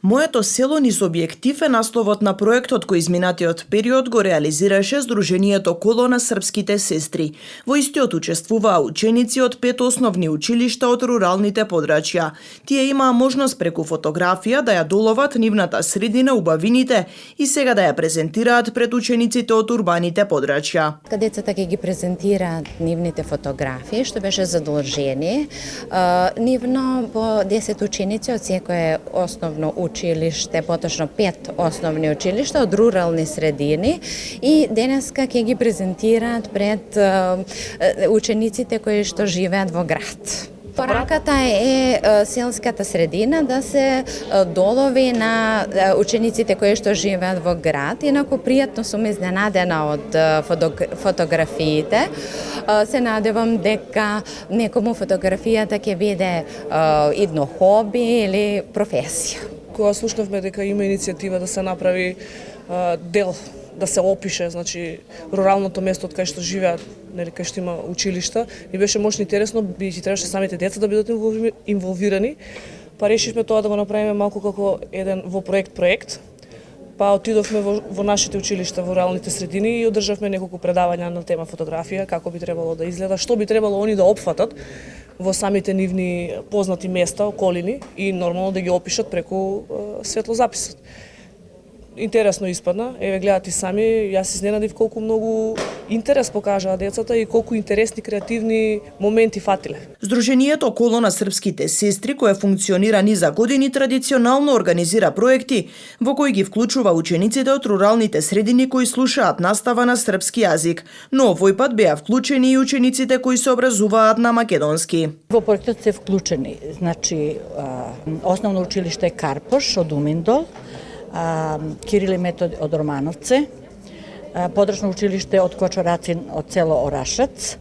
Моето село низ објектив е насловот на проектот кој изминатиот период го реализираше Сдруженијето Коло на српските сестри. Во истиот учествуваа ученици од 5 основни училишта од руралните подрачја. Тие имаа можност преку фотографија да ја доловат нивната средина, убавините и сега да ја презентираат пред учениците од урбаните подрачја. Децата ќе ги презентираат нивните фотографии, што беше задолжение. Нивно по 10 ученици од секое основно училиште, поточно 5 основни училишта од рурални средини и денеска ќе ги презентираат пред учениците кои што живеат во град. Пораката е селската средина да се долови на учениците кои што живеат во град. Инаку пријатно сум изненадена од фотографиите. Се надевам дека некому фотографијата ќе биде идно хоби или професија. Кога слушнавме дека има иницијатива да се направи дел, да се опише, значи руралното место од кај што живеат, нели кај што има училишта, ни беше мощно интересно, бидејќи требаше самите деца да бидат инволвирани, па решивме тоа да го направиме малку како еден во проект. Па отидовме во нашите училишта во руралните средини и одржавме неколку предавања на тема фотографија, како би требало да изгледа, што би требало они да опфатат во самите нивни познати места, околини и нормално да ги опишат преку светлозаписот. Интересно испадна, еве гледате и сами, јас изненадив колку многу интерес покажаа децата и колку интересни креативни моменти фатиле. Сдруженијето Коло на српските сестри, кое функционира низа години, традиционално организира проекти во кои ги вклучува учениците од руралните средини кои слушаат настава на српски јазик, но овој пат беа вклучени и учениците кои се образуваат на македонски. Во проектот се вклучени, значи, основно училиште Карпош од Уминдол, Кирил и Методи од Романовце, подрачно училиште од Кочорацин од село Орашац,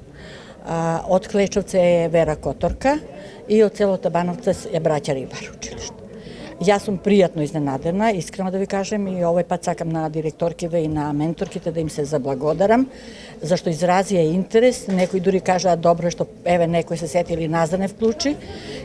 од Клечовце е Вера Которка и од село Табановце е браќа Рибар училиште. Јас сум пријатно изненадена, искрено да ви кажем, и овој пат сакам на директорките и на менторките да им се заблагодарам, зашто изразија интерес, некои дури кажаа добро што еве некој се сети или нас да не вклучи.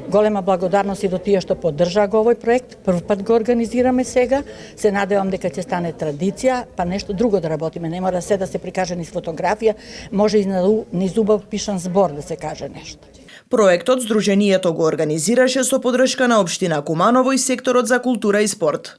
Голема благодарност и до тие што поддржаа го овој проект, прв пат го организираме сега, се надевам дека ќе стане традиција, па нешто друго да работиме, не мора се да се прикаже низ фотографија, може и низ убав пишан збор да се каже нешто. Проектот Сдруженијето го организираше со поддршка на општина Куманово и секторот за култура и спорт.